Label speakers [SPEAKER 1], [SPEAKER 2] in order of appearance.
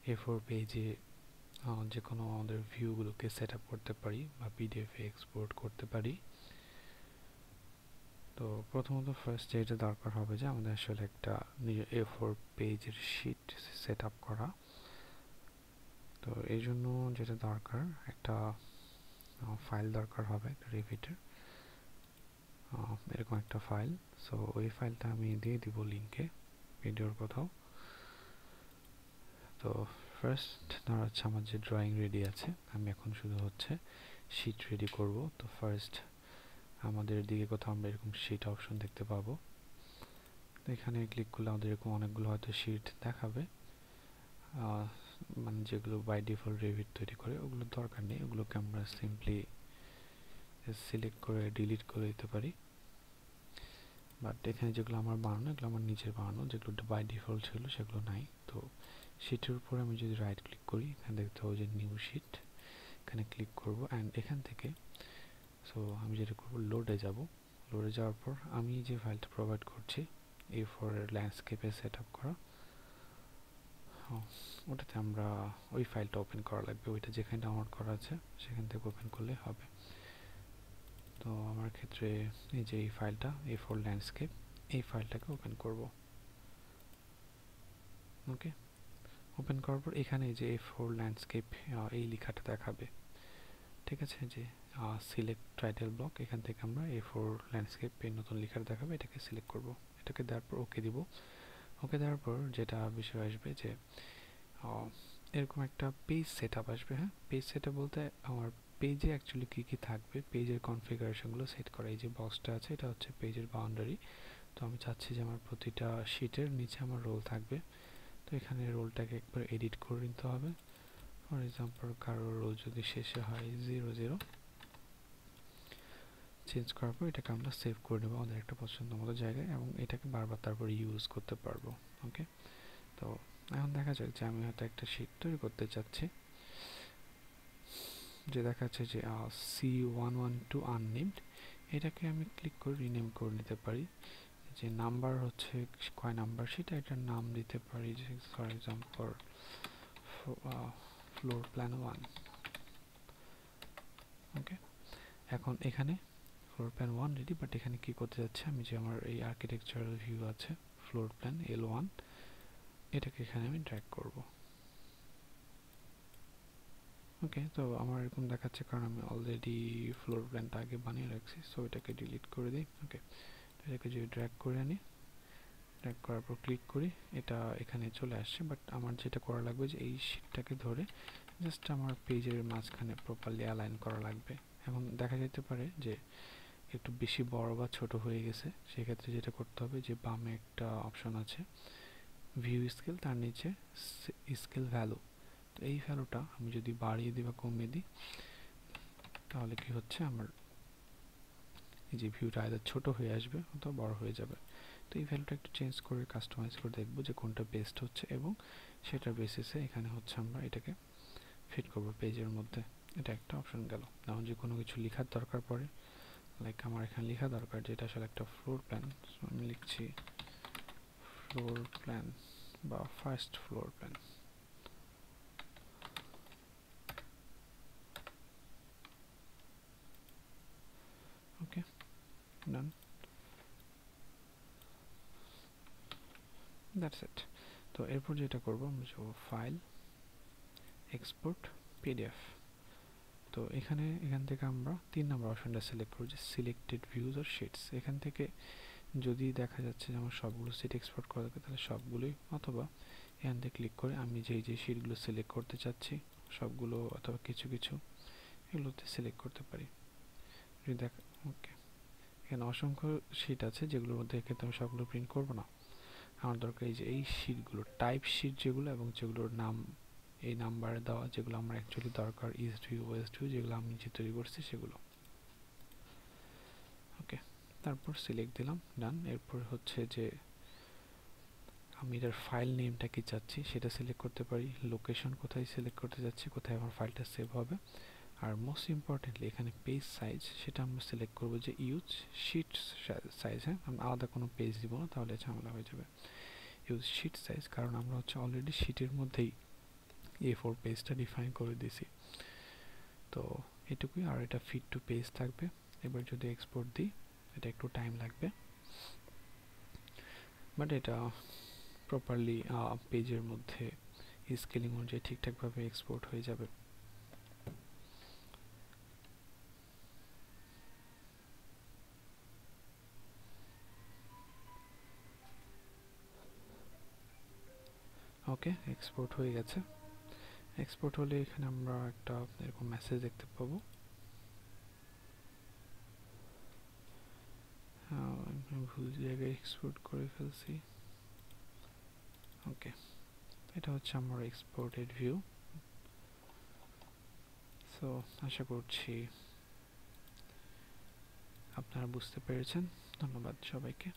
[SPEAKER 1] A4 পেজে যে কোনো আমাদের ভিউগুলোকে সেট আপ করতে পারি বা পিডিএফ এ এক্সপোর্ট করতে পারি। তো প্রথমত ফার্স্ট যেটা দরকার হবে যে আমাদের আসলে একটা নিজের A4 পেজের শিট সেট আপ করা। তো এই জন্য যেটা দরকার একটা ফাইল দরকার হবে রেভিটের, এরকম একটা ফাইল। সো ওই ফাইলটা আমি দিয়ে দিব লিঙ্কে ভিডিওর কোথাও। তো ফার্স্ট ধরা হচ্ছে আমার যে ড্রয়িং রেডি আছে, আমি এখন শুধু হচ্ছে শিট রেডি করব। তো ফার্স্ট আমাদের দিকে কোথাও আমরা এরকম শিট অপশন দেখতে পাবো। তো এখানে ক্লিক করলে আমাদের এরকম অনেকগুলো হয়তো শিট দেখাবে, মানে যেগুলো বাই ডিফল্ট রেভিট তৈরি করে, ওগুলো দরকার নেই, ওগুলোকে আমরা সিম্পলি সিলেক্ট করে ডিলিট করে দিতে পারি। বাট এখানে যেগুলো আমার বানানো, এগুলো আমার নিজের বানানো, যেগুলো বাই ডিফল্ট ছিল সেগুলো নাই। তো শিটের উপরে আমি যদি রাইট ক্লিক করি, এখানে দেখতে পাবো যে নিউ শিট, এখানে ক্লিক করব অ্যান্ড এখান থেকে সো আমি যেটা করব লোডে যাব। লোডে যাওয়ার পর আমি যে ফাইলটা প্রোভাইড করছি A4 এর ল্যান্ডস্কেপে সেট আপ করা, ওটাতে আমরা ওই ফাইলটা ওপেন করা লাগবে। ওইটা যেখানে ডাউনলোড করা আছে সেখান থেকে ওপেন করলে হবে। তো আমার ক্ষেত্রে এই যে এই ফাইলটা A4 ল্যান্ডস্কেপ, এই ফাইলটাকে ওপেন করব। ওকে, ওপেন করার পর এখানে যে A4 ল্যান্ডস্কেপ এই লেখাটা দেখাবে, ঠিক আছে, যে সিলেক্ট টাইটেল ব্লক, এখান থেকে আমরা A4 ল্যান্ডস্কেপ এর নতুন লেখাটা দেখাবে, এটাকে সিলেক্ট করব। এটাকে দেওয়ার পর ওকে দিব। ওকে দেওয়ার পর যেটা বিষয় আসবে যে এরকম একটা পেজ সেট আপ আসবে। হ্যাঁ, পেজ সেট আপ বলতে আমার পেজে অ্যাকচুয়ালি কী কী থাকবে, পেজের কনফিগারেশনগুলো সেট করা। এই যে বক্সটা আছে এটা হচ্ছে পেজের বাউন্ডারি। তো আমি চাচ্ছি যে আমার প্রতিটা শিটের নিচে আমার রোল থাকবে। তো এখানে রোলটাকে একবার এডিট করে নিতে হবে। ফর এক্সাম্পল কারো রোল যদি শেষে হয় 00, চেঞ্জ করার পর এটাকে আমরা সেভ করে নেবো আমাদের একটা পছন্দ মতো জায়গায়, এবং এটাকে বারবার তারপর ইউজ করতে পারবো। ওকে, তো এখন দেখা যাক যে আমি হয়তো একটা শিট তৈরি করতে চাচ্ছি, যে দেখাচ্ছে যে C112 আননেমড, এটাকে আমি ক্লিক করে রিনেম করে নিতে পারি। যে নাম্বার হচ্ছে কয় নাম্বার সেটা এটার নাম দিতে পারি, যে ফর এক্সাম্পল ফ্লোর প্ল্যান 1। ওকে, এখন এখানে ফ্লোর প্ল্যান 1 রেডি। বাট এখানে কি করতে যাচ্ছে, আমি যে আমার এই আর্কিটেকচারাল ভিউ আছে ফ্লোর প্ল্যান L1, এটাকে এখানে আমি ড্র্যাগ করব। ওকে, তো আমার এরকম দেখাচ্ছে কারণ আমি অলরেডি ফ্লোর প্ল্যানটা আগে বানিয়ে রাখছি। সো এটাকে ডিলিট করে দিই। ওকে, এটাকে যদি ড্র্যাগ করে আনি, ড্র্যাগ করার পর ক্লিক করি, এটা এখানে চলে আসছে। বাট আমার যেটা করা লাগবে যে এই শিটটাকে ধরে জাস্ট আমার পেজের মাঝখানে প্রপারলি অ্যালাইন করা লাগবে। এখন দেখা যেতে পারে যে একটু বেশি বড় বা ছোট হয়ে গেছে, সেক্ষেত্রে যেটা করতে হবে যে বামে একটা অপশন আছে ভিউ স্কেল, তার নিচে স্কেল ভ্যালু। তো এই ভ্যালুটা আমি যদি বাড়িয়ে দিই বা কমিয়ে দিই, তাহলে কি হচ্ছে আমার এই যে ভিউটা আইদার ছোট হয়ে আসবে অথবা বড় হয়ে যাবে। তো এই ভ্যালুটা একটু চেঞ্জ করে কাস্টমাইজ করে দেখবো যে কোনটা বেস্ট হচ্ছে, এবং সেটার বেসিসে এখানে হচ্ছে আমরা এটাকে ফিট করব পেজের মধ্যে। এটা একটা অপশন গেল। যেমন যে কোনো কিছু লেখার দরকার পড়ে, লাইক আমার এখানে লেখা দরকার যেটা আসলে একটা ফ্লোর প্ল্যান, আমি লিখছি ফ্লোর প্ল্যান বা first floor plan. Okay, done, that's it. তো এরপর যেটা করবো আমরা যাব ফাইল, এক্সপোর্ট পিডিএফ। তো এখান থেকে আমরা 3 নম্বর অপশনটা সিলেক্ট করব, যে সিলেক্টেড ভিউজ অর শিটস। এখান থেকে যদি দেখা যাচ্ছে যে আমার সবগুলো শিট এক্সপোর্ট করা থাকে তাহলে সবগুলোই, অথবা এখান থেকে ক্লিক করে আমি যে শিটগুলো সিলেক্ট করতে চাচ্ছি সবগুলো অথবা কিছু কিছু এগুলোতে সিলেক্ট করতে পারি। যদি দেখ, ওকে, এখানে অসংখ্য শিট আছে যেগুলোর মধ্যে এক্ষেত্রে আমি সবগুলো প্রিন্ট করব না। আমার দরকার এই যে এই শিটগুলো, টাইপ শিট যেগুলো এবং যেগুলোর নাম এই নাম্বারে দেওয়া, যেগুলো আমার অ্যাকচুয়ালি দরকার ইস্ট ভিউ ওয়েস্ট ভিউ, যেগুলো আমি যে তৈরি করছি সেগুলো। ওকে, তারপর সিলেক্ট দিলাম, ডান। এরপর হচ্ছে যে আমি এটার ফাইল নেমটা কি চাচ্ছি সেটা সিলেক্ট করতে পারি, লোকেশন কোথায় সিলেক্ট করতে যাচ্ছি, কোথায় আমার ফাইলটা সেভ হবে, আর মোস্ট ইম্পর্টেন্টলি এখানে পেজ সাইজ সেটা আমরা সিলেক্ট করব যে ইউজ শিট সাইজ। হ্যাঁ, আমরা আলাদা কোনো পেজ দিব না, তাহলে ঝামেলা হয়ে যাবে। ইউজ শিট সাইজ, কারণ আমরা হচ্ছে অলরেডি শিটের মধ্যেই A4 পেজটা ডিফাইন করে দিছি। তো এটুকুই, আর এটা ফিট টু পেজ থাকবে। এবার যদি এক্সপোর্ট দিই, এটা একটু টাইম লাগবে, বাট এটা প্রপারলি পেজের মধ্যে স্কেলিং অনুযায়ী ঠিকঠাকভাবে এক্সপোর্ট হয়ে যাবে। ওকে, এক্সপোর্ট হয়ে গেছে। এক্সপোর্ট হলে এখানে আমরা একটা এরকম মেসেজ দেখতে পাবো। আমি ভুল জায়গায় এক্সপোর্ট করে ফেলছি। ওকে, এটা হচ্ছে আমার এক্সপোর্টেড ভিউ। সো আশা করছি আপনারা বুঝতে পেরেছেন। ধন্যবাদ সবাইকে।